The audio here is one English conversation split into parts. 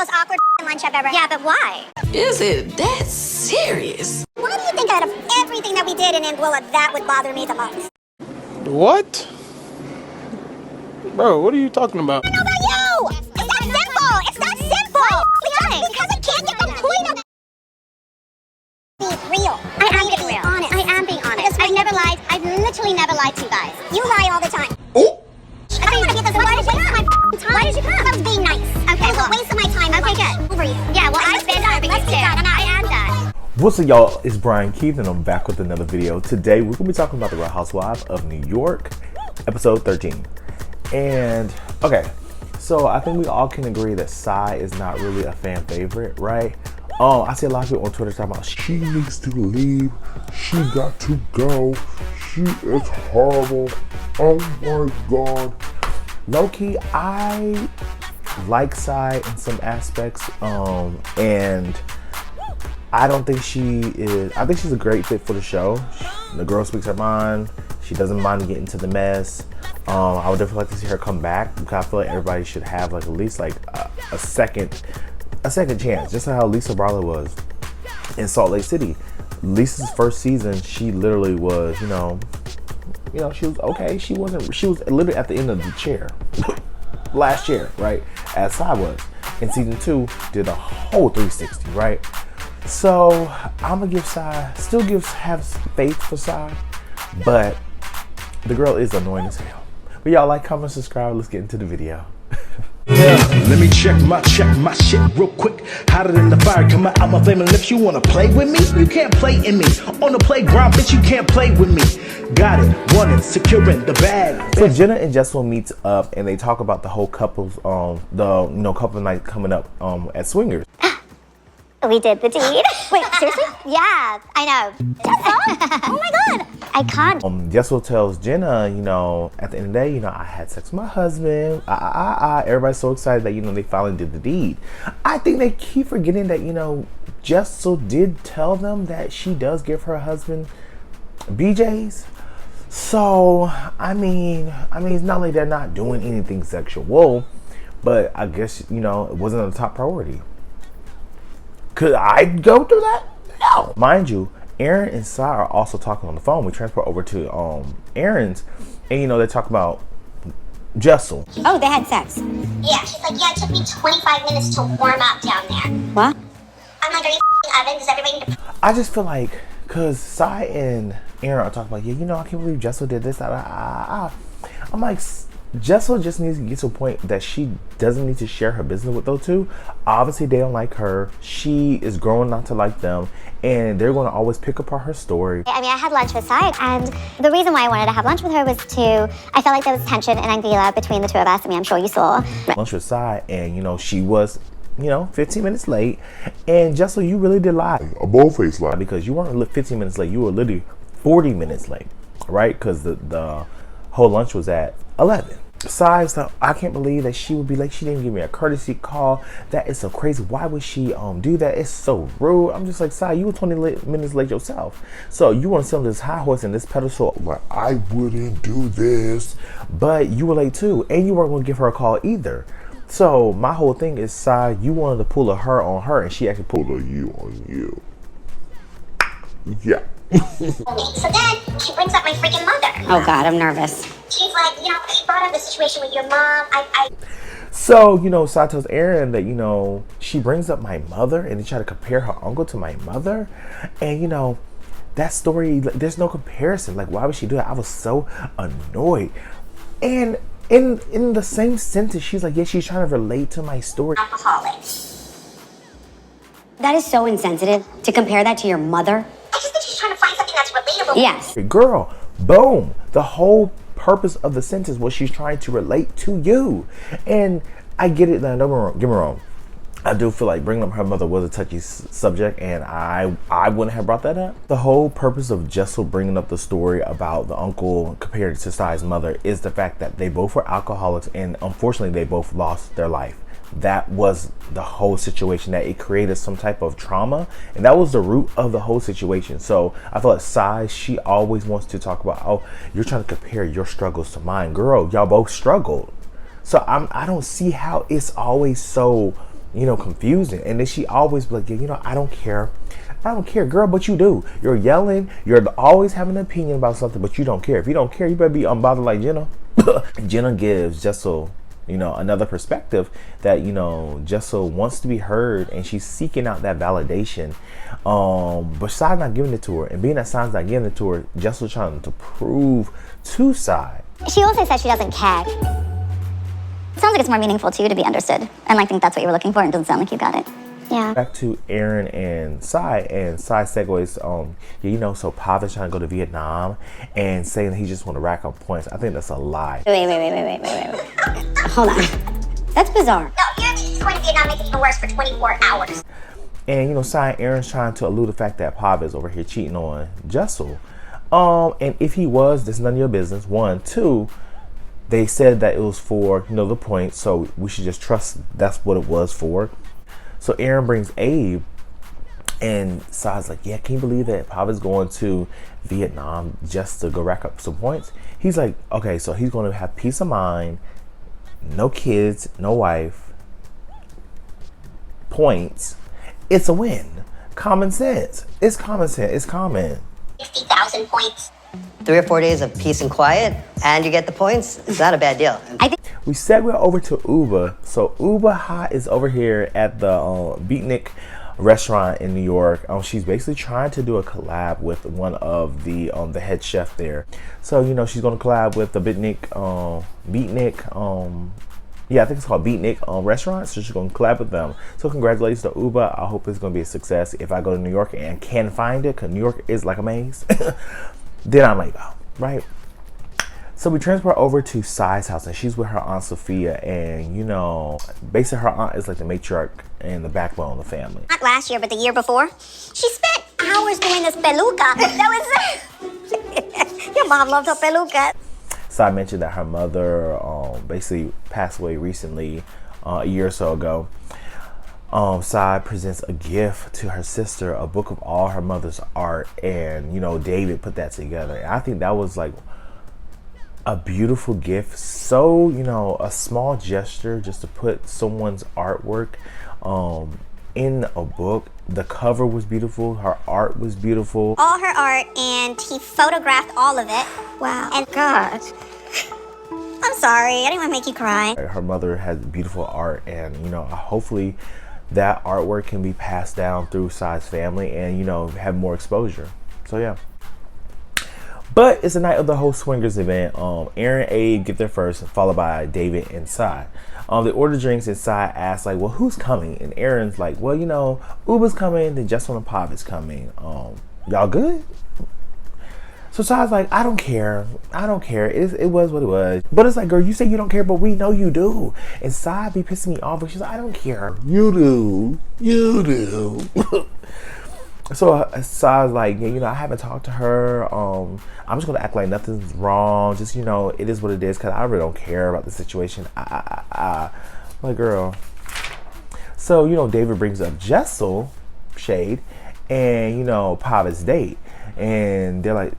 most awkward lunch I've ever had. Yeah, but why? Is it that serious? Why do you think out of everything that we did in Anguilla, that would bother me the most? What? Bro, what are you talking about? I don't know about you! It's not simple! It's not simple! Because I can't get the point of be real. I am being real. Honest. I am being honest. I've never lied. I've literally never lied to you guys. You lie all the time. Oh! I don't want to be this. Why did you come? Why did you come? I was being nice. Okay, it was a waste of my time. Okay, good. Over you. Yeah, well, I've been over you too. I am done. What's up, y'all? It's Brian Keith, and I'm back with another video. Today, we're going to be talking about the Real Housewives of New York, episode 13. And, okay, so I think we all can agree that Sai is not really a fan favorite, right? I see a lot of people on Twitter talking about she needs to leave, she got to go, she is horrible, oh my god. Low-key, I like Sai in some aspects, and I don't think she is, I think she's a great fit for the show. The girl speaks her mind, she doesn't mind getting to the mess. I would definitely like to see her come back, because I feel like everybody should have like at least like a second chance, just like how Lisa Barlow was in Salt Lake City. Lisa's first season, she literally was, you know, she was okay. She was literally at the end of the chair, last chair, right? As Sai was. In season 2, did a whole 360, right? So I'm gonna give Sai, have faith for Sai, but the girl is annoying as hell. But y'all like, comment, subscribe. Let's get into the video. Yeah, let me check my shit real quick. Hotter than the fire coming out my flaming lips. You wanna play with me? You can't play in me. On the playground, bitch, you can't play with me. Got it, wanted, securing the bag. So Jenna and Jessel meets up and they talk about the whole couples, couple night coming up at Swingers. We did the deed. Wait, seriously? Yeah, I know. Jessel? Oh my god. I can't. Jessel tells Jenna, at the end of the day, I had sex with my husband. Everybody's so excited that, they finally did the deed. I think they keep forgetting that, Jessel did tell them that she does give her husband BJs. So, I mean, it's not like they're not doing anything sexual, but I guess, it wasn't a top priority. Could I go through that? No. Mind you, Aaron and Sai are also talking on the phone. We transport over to Aaron's, and they talk about Jessel. Oh, they had sex. Yeah, she's like, yeah, it took me 25 minutes to warm up down there. What? I'm like, are you oven? Does everybody need to... I just feel like, because Sai and Aaron are talking about, I can't believe Jessel did this. I'm like, Jessel just needs to get to a point that she doesn't need to share her business with those two. Obviously, they don't like her. She is growing not to like them, and they're going to always pick apart her story. I mean, I had lunch with Sai, and the reason why I wanted to have lunch with her was I felt like there was tension in Anguilla between the two of us. I mean, I'm sure you saw. Lunch with Sai, and she was 15 minutes late, and Jessel, you really did lie. A bold-faced lie. Because you weren't 15 minutes late, you were literally 40 minutes late, right? Because the whole lunch was at 11. Besides, I can't believe that she would be late. She didn't give me a courtesy call. That is so crazy. Why would she do that? It's so rude. I'm just like, Sai, you were 20 minutes late yourself. So you want to sit on this high horse and this pedestal where I wouldn't do this, but you were late too, and you weren't going to give her a call either. So my whole thing is, Sai, you wanted to pull a her on her, and she actually pulled a you on you. Yeah. So then she brings up my freaking mother. Oh god, I'm nervous. She's like, she brought up the situation with your mom. So, Sai tells Aaron that, she brings up my mother and they try to compare her uncle to my mother. And, that story, there's no comparison. Like, why would she do that? I was so annoyed. And in the same sentence, she's like, yeah, she's trying to relate to my story. Alcoholic. That is so insensitive to compare that to your mother. I just think she's trying to find something that's relatable. Yes. Girl, boom. The whole purpose of the sentence was she's trying to relate to you. And I get it now, don't get me wrong. I do feel like bringing up her mother was a touchy subject, and I wouldn't have brought that up. The whole purpose of Jessel bringing up the story about the uncle compared to Sai's mother is the fact that they both were alcoholics, and unfortunately they both lost their life. That was the whole situation, that it created some type of trauma, and that was the root of the whole situation. So I feel like Sai, she always wants to talk about, oh, you're trying to compare your struggles to mine. Girl, y'all both struggled. So I don't see how it's always so you know, confusing. And then she always be like, yeah, you know, I don't care. I don't care, girl, but you do. You're yelling. You're always having an opinion about something, but you don't care. If you don't care, you better be unbothered like Jenna. Jenna gives Jessel, you know, another perspective that, you know, Jessel wants to be heard and she's seeking out that validation. But Sai's not giving it to her. And being that Sai's not giving it to her, Jessel's trying to prove to Sai. She also says she doesn't care. It sounds like it's more meaningful to you to be understood. And I think that's what you were looking for, and it doesn't sound like you got it. Yeah. Back to Aaron and Sai segues, yeah, you know, so Pavin's trying to go to Vietnam and saying that he just want to rack up points. I think that's a lie. Wait. Hold on. That's bizarre. No, he's going to Vietnam, make it even worse for 24 hours. And, you know, Sai and Aaron's trying to allude the fact that Pav is over here cheating on Jessel. And if he was, that's none of your business. 1, 2, they said that it was for, you know, the points, so we should just trust that's what it was for. So Aaron brings Abe, and Sai's like, yeah, can you believe that Pav is going to Vietnam just to go rack up some points? He's like, okay, so he's going to have peace of mind, no kids, no wife, points. It's a win. Common sense. It's common sense. It's common. 60,000 points. 3 or 4 days of peace and quiet, and you get the points. It's not a bad deal. We segue over to Uba. So Uba Hot is over here at the Beatnik restaurant in New York. She's basically trying to do a collab with one of the head chef there. So, you know, she's gonna collab with the Beatnik, yeah, I think it's called Beatnik restaurant. So she's gonna collab with them. So congratulations to Uba. I hope it's gonna be a success. If I go to New York and can find it, because New York is like a maze, then I might go, right? So we transport over to Sai's house, and she's with her Aunt Sophia, and, you know, basically her aunt is like the matriarch and the backbone of the family. Not last year, but the year before. She spent hours doing this peluca. That was... Your mom loved her peluca. Sai mentioned that her mother basically passed away recently, a year or so ago. Sai presents a gift to her sister, a book of all her mother's art, and, you know, David put that together. And I think that was like a beautiful gift. So, you know, a small gesture just to put someone's artwork in a book. The cover was beautiful. Her art was beautiful. All her art, and he photographed all of it. Wow. And God. I'm sorry. I didn't want to make you cry. Her mother has beautiful art, and, you know, hopefully that artwork can be passed down through Sai's family and, you know, have more exposure. So, yeah. But it's the night of the whole swingers event. Aaron and Abe get there first, followed by David and Sai. They order drinks, and Sai asks, like, well, who's coming? And Aaron's like, well, you know, Uba's coming, then Jessel and Pav is coming. Y'all good? So Sai's like, I don't care. I don't care. It was what it was. But it's like, girl, you say you don't care, but we know you do. And Sai be pissing me off, but she's like, I don't care. You do. You do. So Sai's like, yeah, you know, I haven't talked to her. I'm just gonna act like nothing's wrong. Just, you know, it is what it is, because I really don't care about the situation. Like, girl. So, you know, David brings up Jessel, shade, and, you know, Pavi's date. And they're like,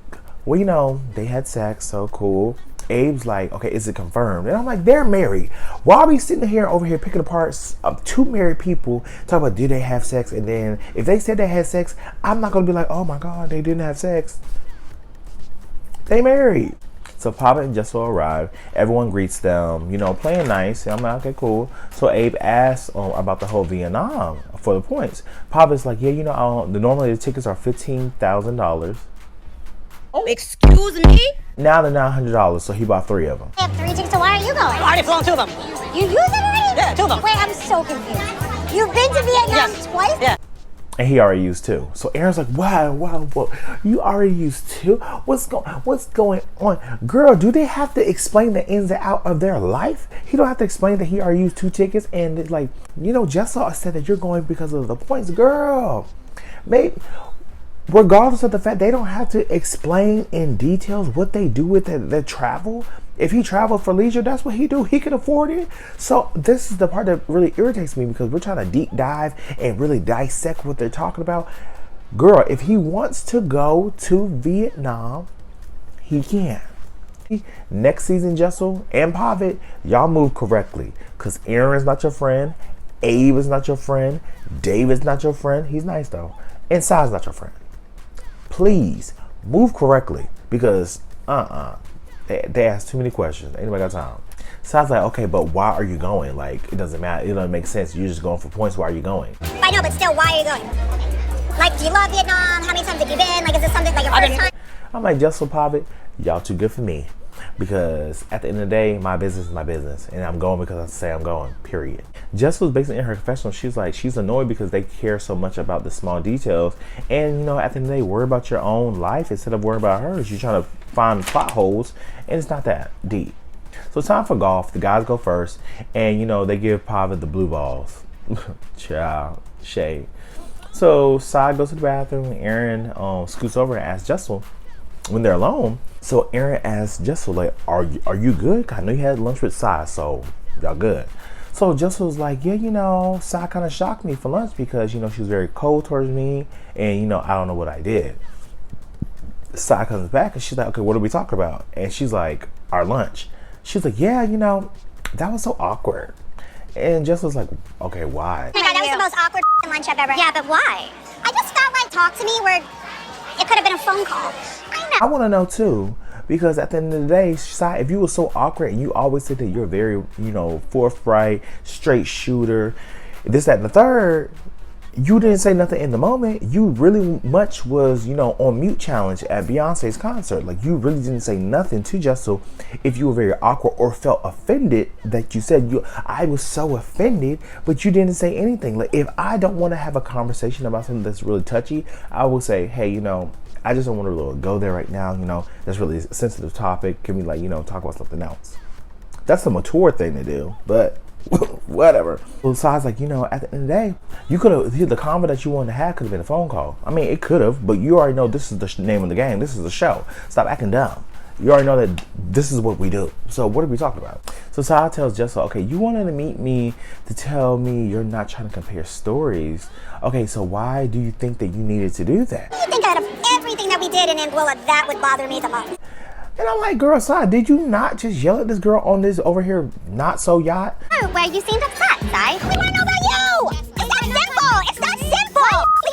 well, you know, they had sex, so cool. Abe's like, okay, is it confirmed? And I'm like, they're married. Why are we sitting here over here picking apart two married people, talking about did they have sex? And then if they said they had sex, I'm not gonna be like, oh my God, they didn't have sex. They married. So Papa and Jessel arrive. Everyone greets them, you know, playing nice. And I'm like, okay, cool. So Abe asks about the whole Vietnam for the points. Papa's like, yeah, you know, normally the tickets are $15,000. Oh, excuse me? Now they're $900, so he bought 3 of them. I have 3 tickets, so why are you going? I already flown 2 of them. You used it already? Yeah, 2 of them. Wait, I'm so confused. You've been to Vietnam twice? Yeah. And he already used 2. So Aaron's like, wow, you already used 2? What's going on? Girl, do they have to explain the ins and outs of their life? He don't have to explain that he already used 2 tickets. And it's like, you know, Jessel said that you're going because of the points. Girl, maybe, regardless of the fact, they don't have to explain in details what they do with their travel. If he traveled for leisure, that's what he do. He can afford it. So this is the part that really irritates me, because we're trying to deep dive and really dissect what they're talking about. Girl, if he wants to go to Vietnam, he can. Next season, Jessel and Pavitt, y'all move correctly, because Aaron's not your friend. Abe is not your friend. Dave is not your friend. He's nice though. And Sai's not your friend. Please move correctly because they ask too many questions. Ain't nobody got time. Sai's like, okay, but why are you going? Like, it doesn't matter. It doesn't make sense. You're just going for points. Why are you going? I know, but still, why are you going? Like, do you love Vietnam? How many times have you been? Like, is this something like your first time? I'm like, Jessel Poppet, y'all too good for me. Because at the end of the day, my business is my business. And I'm going because I say I'm going, period. Jess was basically in her confessional. She's like, she's annoyed because they care so much about the small details. And, you know, at the end of the day, worry about your own life instead of worrying about hers. You're trying to find plot holes, and it's not that deep. So it's time for golf. The guys go first. And, you know, they give Pava the blue balls. Child, shade. So Sai goes to the bathroom. Aaron scoots over and asks Jessel when they're alone. So Aaron asks Jessel, like, are you good? I know you had lunch with Sai, so y'all good. So Jessel's like, yeah, you know, Sai kind of shocked me for lunch because, you know, she was very cold towards me and, you know, I don't know what I did. Sai comes back and she's like, okay, what are we talking about? And she's like, our lunch. She's like, yeah, you know, that was so awkward. And Jessel's like, okay, why? Oh my God, that was the most awkward lunch I've ever had. Yeah, but why? I just felt like talk to me where it could have been a phone call. I want to know too, because at the end of the day, Sai, if you were so awkward and you always said that you're very, you know, forthright, straight shooter, this, that, and the third, you didn't say nothing in the moment. You really much was, you know, on mute challenge at Beyonce's concert. Like, you really didn't say nothing to Jessel if you were very awkward or felt offended that you said I was so offended, but you didn't say anything. Like, if I don't want to have a conversation about something that's really touchy, I will say, hey, you know, I just don't want to go there right now. You know, that's really a sensitive topic. Can we, like, you know, talk about something else? That's a mature thing to do, but whatever. Well, Sai's like, you know, at the end of the day, you could have, the convo that you wanted to have could have been a phone call. I mean, it could have, but you already know this is the name of the game. This is the show. Stop acting dumb. You already know that this is what we do. So what are we talking about? So Sai tells Jessel, okay, you wanted to meet me to tell me you're not trying to compare stories. Okay, so why do you think that you needed to do that? You think out of everything that we did in Anguilla, that would bother me the most? And I'm like, girl, Sai, did you not just yell at this girl on this over here not so yacht? Oh, where you seemed upset, Sai. We want to know about you. It's that simple. It's that simple. We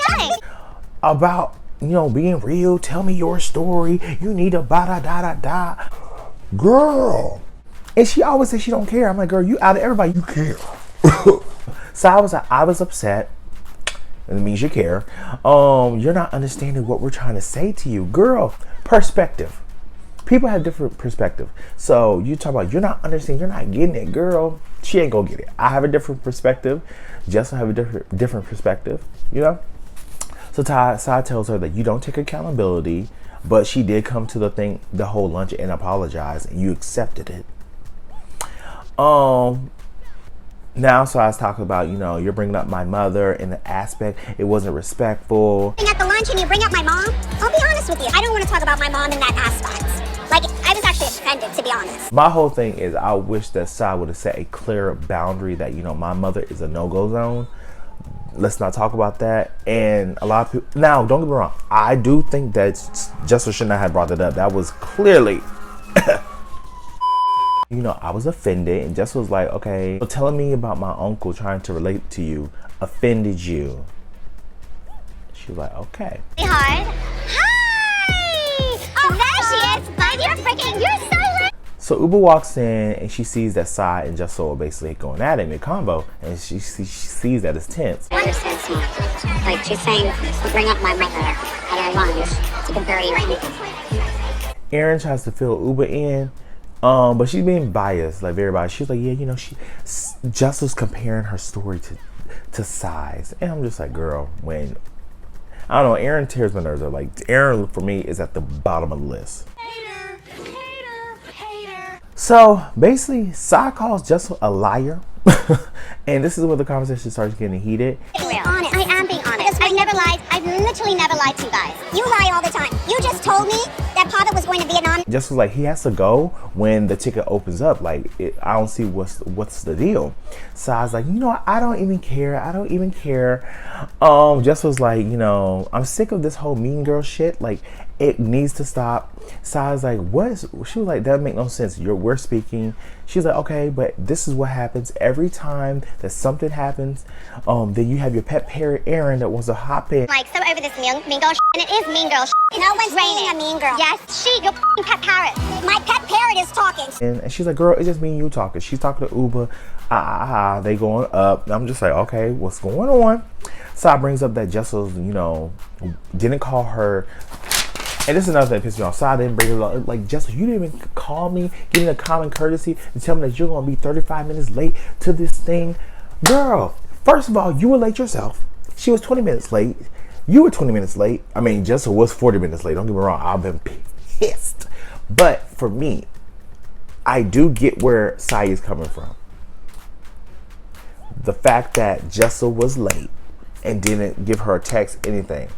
about, you know, being real. Tell me your story. You need a ba-da-da-da-da. Girl. And she always says she don't care. I'm like, girl, you out of everybody, you care. So I was like, I was upset. And it means you care. You're not understanding what we're trying to say to you. Girl, perspective. People have different perspective. So you talk about you're not understanding, you're not getting it, girl. She ain't gonna get it. I have a different perspective. Jess will have a different perspective, you know? So Sai tells her that you don't take accountability, but she did come to the whole lunch and apologize, and you accepted it. Now Sai's talking about, you know, you're bringing up my mother in the aspect it wasn't respectful. At the lunch and you bring up my mom, I'll be honest with you, I don't want to talk about my mom in that aspect. Like, I was actually offended, to be honest. My whole thing is I wish that Sai would have set a clear boundary that, you know, my mother is a no-go zone. Let's not talk about that. And a lot of people, now don't get me wrong, I do think that Jessel should not have brought it up. That was clearly you know, I was offended, and Jess was like, okay, so telling me about my uncle trying to relate to you offended you. She was like, okay. Hard. Hi! Oh, there she is! Bud, you're so lit! So Uber walks in, and she sees that Sai and Jessel are basically going at it in combo, and she sees that it's tense. I understand, so, like, she's saying, bring up my mother at our lunch to compare you anything. Aaron tries to fill Uber in, but she's being biased, like very biased. She's like, yeah, you know, Jessel's comparing her story to Sai's, and I'm just like, girl, when I don't know, Aaron tears my nerves up. Like, Aaron for me is at the bottom of the list. Hater. So basically, Sai calls Jessel a liar, and this is where the conversation starts getting heated. Honest. I am being honest. Because I've never lied. I've literally never lied to you guys. You lie all the time. You just told me that Papa was going to Vietnam. Jess was like, he has to go when the ticket opens up. Like, I don't see what's the deal. So I was like, you know what? I don't even care. I don't even care. Jess was like, you know, I'm sick of this whole mean girl shit. Like, It needs to stop. Sai's like, what is, she was like, that make no sense. We're speaking. She's like, okay, but this is what happens every time that something happens. Then you have your pet parrot Aaron that wants to hop in. Like, so over this mean girl and it is mean girl No one's being a mean girl. Yes, your pet parrot. My pet parrot is talking. And she's like, girl, it's just me and you talking. She's talking to Uber. They going up. And I'm just like, okay, what's going on? Sai brings up that Jessel's, you know, didn't call her. And this is another thing that pisses me off. Sai didn't bring it up. Like, Jessel, you didn't even call me, give me a common courtesy to tell me that you're going to be 35 minutes late to this thing. Girl, first of all, you were late yourself. She was 20 minutes late. You were 20 minutes late. I mean, Jessel was 40 minutes late. Don't get me wrong. I've been pissed. But for me, I do get where Sai is coming from. The fact that Jessel was late and didn't give her a text, anything.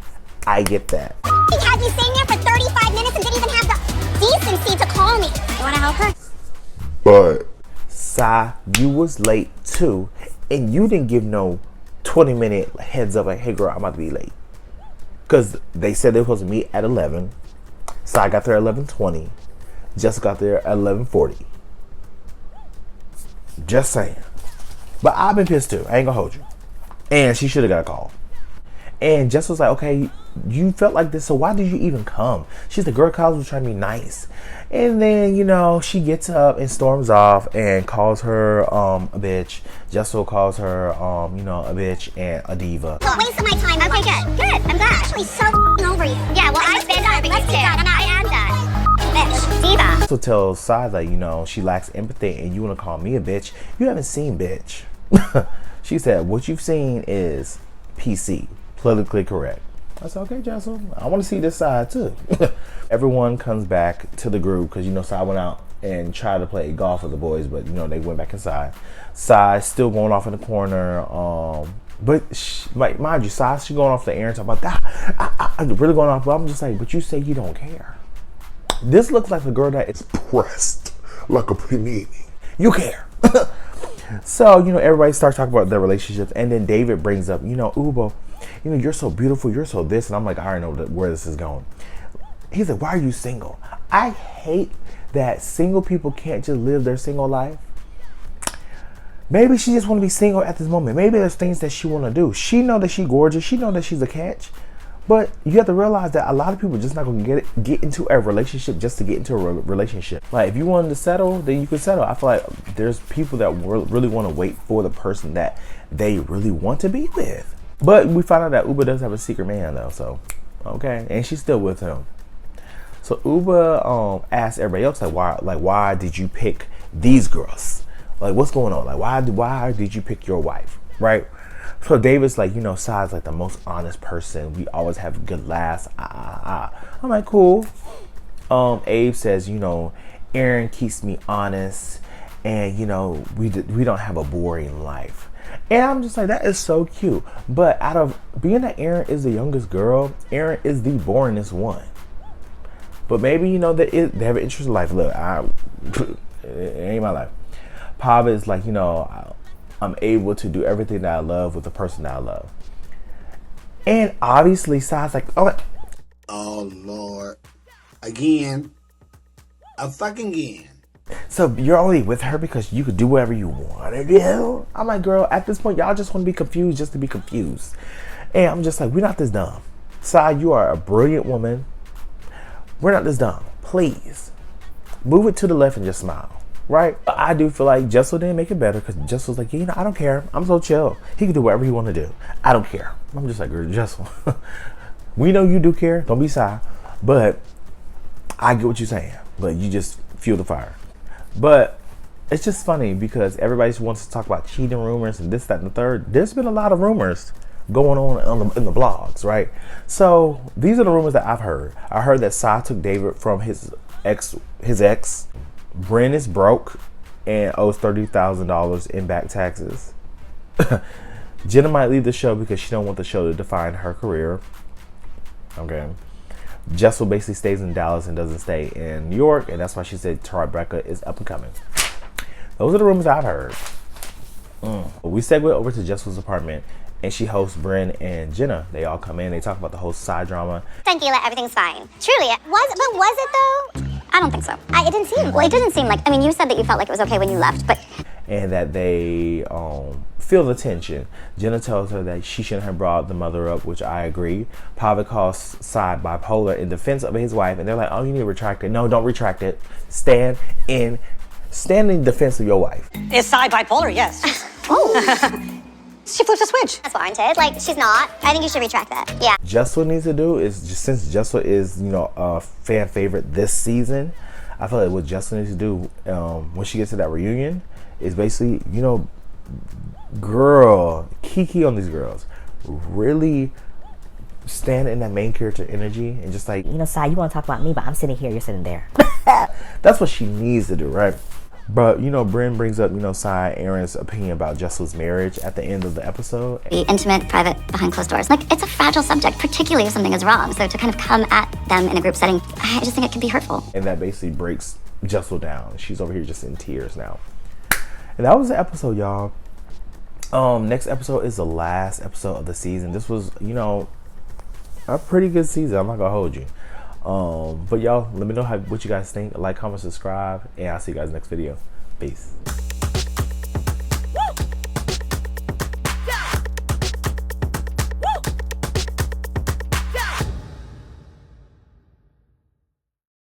I get that. He had me sitting there for 35 minutes and didn't even have the decency to call me. You want to help her? But Sai, you was late too, and you didn't give no 20-minute heads up like, hey girl, I'm about to be late. Because they said they were supposed to meet at 11. Sai got there at 11:20. Jessica got there at 11:40. Just saying. But I've been pissed too. I ain't gonna hold you. And she should have got a call. And Jess was like, okay, you felt like this, so why did you even come? She's the girl, college was trying to be nice. And then, you know, she gets up and storms off and calls her a bitch. Jessel calls her, you know, a bitch and a diva. Well, wasting my time. Okay, good. Good. I'm glad. Actually, so over you. Yeah, well, I've been over you too. I am done. Bitch. Diva. So tells Sai that, you know, she lacks empathy and you want to call me a bitch. You haven't seen bitch. She said, what you've seen is PC. Politically correct. I said, okay, Jessel, I want to see this side too. Everyone comes back to the group because, you know, Sai went out and tried to play golf with the boys, but, you know, they went back inside. Sai still going off in the corner. But, like, mind you, Sai, she going off the air and talking about that. I'm really going off, but I'm just like, but you say you don't care. This looks like a girl that is pressed like a panini. You care. So, you know, everybody starts talking about their relationships, and then David brings up, you know, Ubo, you know, you're so beautiful, you're so this, and I'm like, I already know where this is going. He's like, why are you single? I hate that single people can't just live their single life. Maybe she just want to be single at this moment. Maybe there's things that she want to do. She know that she's gorgeous. She know that she's a catch. But you have to realize that a lot of people are just not going to get into a relationship just to get into a relationship. Like, if you wanted to settle, then you can settle. I feel like there's people that really want to wait for the person that they really want to be with. But we found out that Uba does have a secret man, though. So, okay. And she's still with him. So, Uba asked everybody else, why did you pick these girls? Like, what's going on? Like, why did you pick your wife? Right? So David's like, you know, Sai's like the most honest person. We always have good laughs. I'm like, cool. Abe says, you know, Aaron keeps me honest, and you know, we don't have a boring life. And I'm just like, that is so cute. But out of being that Aaron is the youngest girl, Aaron is the boringest one. But maybe, you know, they have an interesting life. Look, it ain't my life. Pava is like, you know, I'm able to do everything that I love with the person that I love. And obviously, Sai's like, oh Lord, again, a fucking again. So you're only with her because you could do whatever you want to do? I'm like, girl, at this point, y'all just want to be confused just to be confused. And I'm just like, we're not this dumb. Sai, you are a brilliant woman. We're not this dumb. Please, move it to the left and just smile. Right? I do feel like Jessel didn't make it better because Jessel's like, you know, I don't care. I'm so chill. He can do whatever he want to do. I don't care. I'm just like, girl, Jessel, we know you do care. Don't be Sai. But I get what you're saying. But you just fuel the fire. But it's just funny because everybody wants to talk about cheating rumors and this, that, and the third. There's been a lot of rumors going on in the blogs, right? So these are the rumors that I've heard. I heard that Sai took David from his ex. Bryn is broke and owes $30,000 in back taxes. Jenna might leave the show because she don't want the show to define her career. Okay. Jessel basically stays in Dallas and doesn't stay in New York, and that's why she said Tribeca is up and coming. Those are the rumors I've heard. We segue over to Jessel's apartment, and she hosts Bryn and Jenna. They all come in, they talk about the whole side drama. Tranquila, everything's fine. Truly, but was it though? I don't think so. It didn't seem. Well, it didn't seem like. I mean, you said that you felt like it was okay when you left, but. And that they feel the tension. Jenna tells her that she shouldn't have brought the mother up, which I agree. Pavic calls side bipolar in defense of his wife, and they're like, "Oh, you need to retract it." No, don't retract it. Stand in defense of your wife. Is side bipolar? Yes. Oh. She flips a switch. That's warranted. Like, she's not. I think you should retract that. Yeah. Just what needs to do is, just since Jessel is, you know, a fan favorite this season, I feel like what Jessel needs to do when she gets to that reunion is basically, you know, girl, kiki on these girls. Really stand in that main character energy and just like, you know, Sai, you want to talk about me, but I'm sitting here, you're sitting there. That's what she needs to do, right? But, you know, Bryn brings up, you know, Sai, Aaron's opinion about Jessel's marriage at the end of the episode. Be intimate, private, behind closed doors. Like, it's a fragile subject, particularly if something is wrong. So to kind of come at them in a group setting, I just think it can be hurtful. And that basically breaks Jessel down. She's over here just in tears now. And that was the episode, y'all. Next episode is the last episode of the season. This was, you know, a pretty good season. I'm not gonna hold you. But y'all, let me know what you guys think. Like, comment, subscribe, and I'll see you guys next video. Peace.